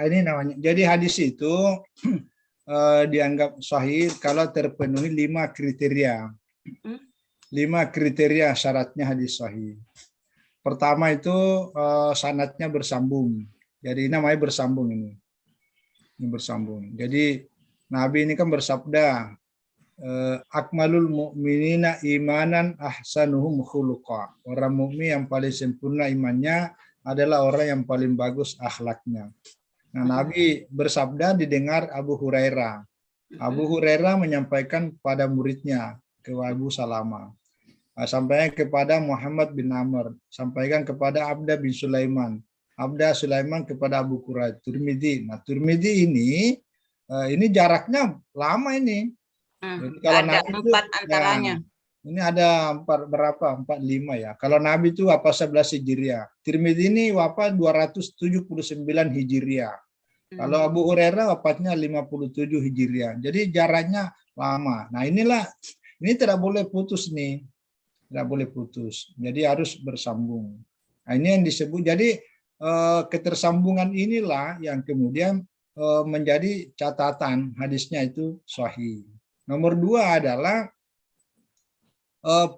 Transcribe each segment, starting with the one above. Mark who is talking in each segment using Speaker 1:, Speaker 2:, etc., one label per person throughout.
Speaker 1: ini namanya. Jadi hadis itu dianggap sahih kalau terpenuhi 5 kriteria. 5 kriteria syaratnya hadis sahih. Pertama itu sanadnya bersambung. Jadi namanya bersambung ini. Ini bersambung. Jadi Nabi ini kan bersabda, akmalul mu'minina imanan ahsanuhum khuluqa. Orang mukmin yang paling sempurna imannya adalah orang yang paling bagus akhlaknya. Nah, Nabi bersabda didengar Abu Hurairah. Abu Hurairah menyampaikan kepada muridnya, ke Abu Salamah. Sampaikan kepada Muhammad bin Amr, sampaikan kepada Abda bin Sulaiman, Abda Sulaiman kepada Abu Quraib, Tirmidzi. Nah, Tirmidzi ini jaraknya lama ini. Jadi kalau
Speaker 2: ada
Speaker 1: Nabi
Speaker 2: 4 antaranya.
Speaker 1: Ya, ini ada 4 5 ya. Kalau Nabi itu wafat 11 Hijriah. Tirmidzi ini wafat 279 Hijriah. Kalau Abu Hurairah wafatnya 57 Hijriah. Jadi jaraknya lama. Nah, ini tidak boleh putus nih. Tidak boleh putus. Jadi harus bersambung. Nah, ini yang disebut. Jadi ketersambungan inilah yang kemudian menjadi catatan hadisnya itu sahih. Nomor 2 adalah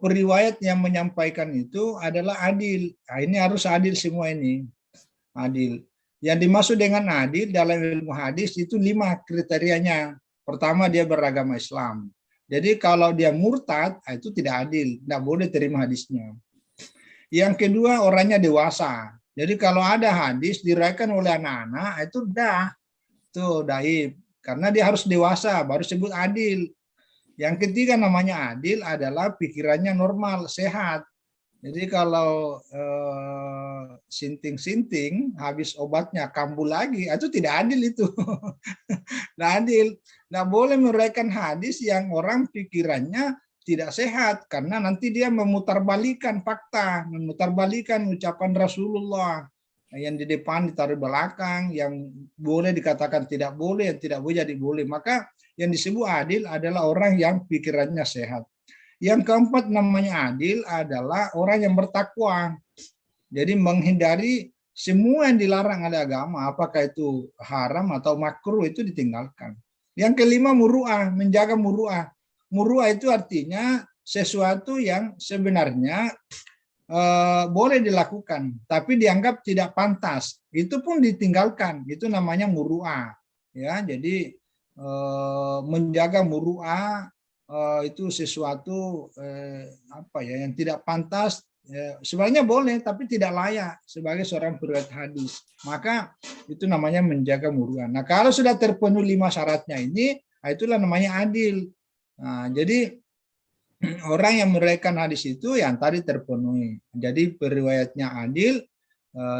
Speaker 1: periwayat yang menyampaikan itu adalah adil. Nah, ini harus adil semua ini. Adil. Yang dimaksud dengan adil dalam ilmu hadis itu 5 kriterianya. Pertama, dia beragama Islam. Jadi kalau dia murtad, itu tidak adil, tidak boleh terima hadisnya. Yang kedua, orangnya dewasa. Jadi kalau ada hadis diriwayatkan oleh anak-anak, itu dhaif. Karena dia harus dewasa, baru sebut adil. Yang ketiga namanya adil adalah pikirannya normal, sehat. Jadi kalau sinting-sinting habis obatnya kambuh lagi, itu tidak adil itu. Nah, adil. Nggak boleh meriwayatkan hadis yang orang pikirannya tidak sehat karena nanti dia memutarbalikan fakta, memutarbalikan ucapan Rasulullah. Yang di depan ditaruh belakang, yang boleh dikatakan tidak boleh, yang tidak boleh jadi boleh. Maka yang disebut adil adalah orang yang pikirannya sehat. Yang keempat namanya adil adalah orang yang bertakwa. Jadi menghindari semua yang dilarang oleh agama, apakah itu haram atau makruh, itu ditinggalkan. Yang kelima muru'ah, menjaga muru'ah. Muru'ah itu artinya sesuatu yang sebenarnya boleh dilakukan, tapi dianggap tidak pantas. Itu pun ditinggalkan. Itu namanya muru'ah. Ya, jadi menjaga muru'ah itu sesuatu yang tidak pantas, sebenarnya boleh tapi tidak layak sebagai seorang periwayat hadis, maka itu namanya menjaga muru'ah. Nah, kalau sudah terpenuhi 5 syaratnya ini, itulah namanya adil. Nah, jadi orang yang meriwayatkan hadis itu yang tadi terpenuhi, jadi periwayatnya adil,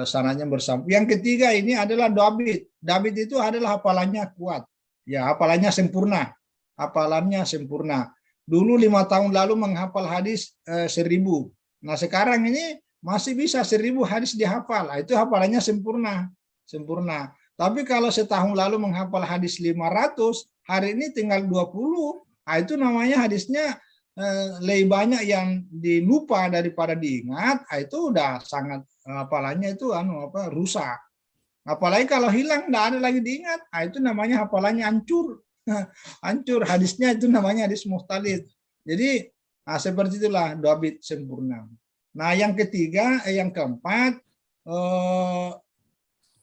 Speaker 1: sanadnya bersambung. Yang ketiga ini adalah dabit. Dabit itu adalah hafalannya kuat, ya, hafalannya sempurna. Hafalannya sempurna. Dulu 5 tahun lalu menghafal hadis 1000. Nah, sekarang ini masih bisa 1000 hadis dihafal. Itu hafalannya sempurna. Sempurna. Tapi kalau setahun lalu menghafal hadis 500, hari ini tinggal 20, itu namanya hadisnya lebih banyak yang dilupa daripada diingat. Itu udah sangat hafalannya itu rusak. Apalagi kalau hilang, tidak ada lagi diingat. Itu namanya hafalannya hancur. Hancur, hadisnya itu namanya hadis mukhtalid. Jadi seperti itulah dabit sempurna. Nah, yang ketiga, yang keempat,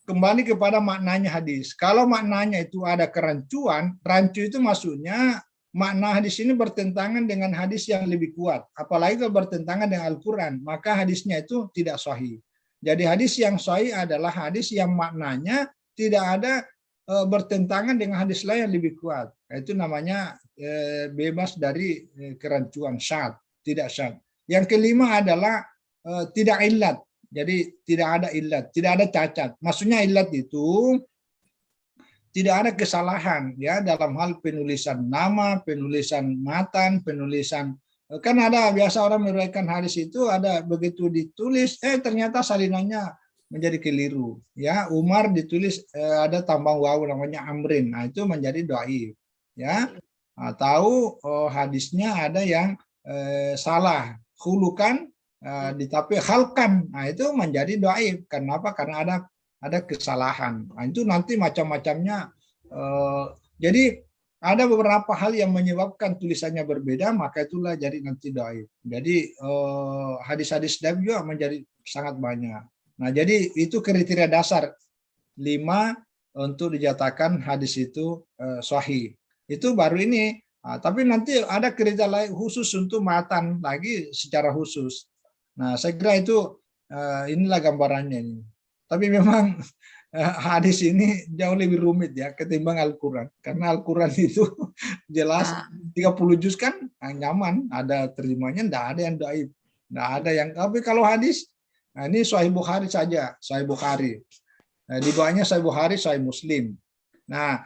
Speaker 1: kembali kepada maknanya hadis. Kalau maknanya itu ada kerancuan, rancu itu maksudnya makna hadis ini bertentangan dengan hadis yang lebih kuat. Apalagi kalau bertentangan dengan Al-Quran, maka hadisnya itu tidak sahih. Jadi hadis yang sahih adalah hadis yang maknanya tidak ada bertentangan dengan hadis lain yang lebih kuat. Itu namanya bebas dari kerancuan, syad, tidak syad. Yang kelima adalah tidak illat. Jadi tidak ada illat, tidak ada cacat. Maksudnya illat itu tidak ada kesalahan ya dalam hal penulisan nama, penulisan matan, penulisan. Kan ada biasa orang meriwayatkan hadis itu ada begitu ditulis ternyata salinannya menjadi keliru, ya. Umar ditulis ada tambah waw namanya Amrin, nah itu menjadi dhaif, ya. Tahu hadisnya ada yang salah khulukan, tapi khalqan, nah itu menjadi dhaif. Kenapa? Karena ada ada kesalahan. Nah, itu nanti macam-macamnya. Jadi ada beberapa hal yang menyebabkan tulisannya berbeda, maka itulah jadi nanti dhaif. Jadi hadis-hadis dhaif juga menjadi sangat banyak. Nah, jadi itu kriteria dasar 5 untuk dinyatakan hadis itu sahih. Itu baru ini. Nah, tapi nanti ada kriteria lain khusus untuk matan lagi secara khusus. Nah, saya kira itu inilah gambarannya ini. Tapi memang hadis ini jauh lebih rumit ya ketimbang Al-Quran. Karena Al-Quran itu jelas 30 juz kan nyaman, ada terjemahnya, enggak ada yang dhaif. Enggak ada yang, tapi kalau hadis, nah ini Sahih Bukhari saja, Sahih Bukhari. Nah, di bawahnya Sahih Bukhari, Sahih Muslim. Nah,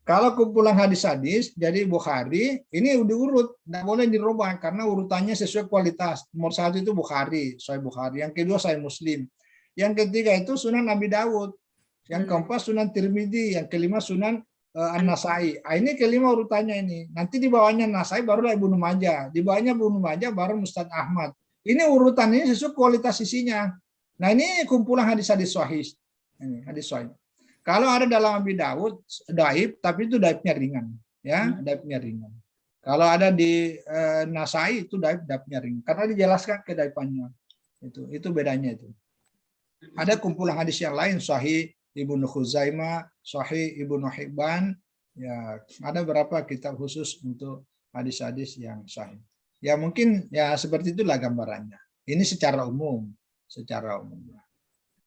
Speaker 1: kalau kumpulan hadis-hadis, jadi Bukhari, ini diurut, tidak boleh dirubah, karena urutannya sesuai kualitas. Nomor 1 itu Bukhari, Sahih Bukhari. Yang kedua Sahih Muslim. Yang ketiga itu Sunan Abi Dawud. Yang keempat Sunan Tirmidzi. Yang kelima Sunan An-Nasai. Ini kelima urutannya ini. Nanti di bawahnya Nasai, barulah Ibnu Majah. Di bawahnya Ibnu Majah, baru Musnad Ahmad. Ini urutan ini sesuai kualitas isinya. Nah, ini kumpulan hadis-hadis sahih. Ini hadis sahih. Kalau ada dalam Abi Dawud dhaif, tapi itu dhaifnya ringan, ya, dhaifnya ringan. Kalau ada di Nasai itu dhaifnya ringan, karena dijelaskan kedhaifannya. Itu bedanya itu. Ada kumpulan hadis yang lain, Sahih Ibnu Khuzaimah, Sahih Ibnu Hibban, ya ada beberapa kitab khusus untuk hadis-hadis yang sahih. Ya mungkin ya seperti itulah gambarannya. Ini secara umum, secara umum.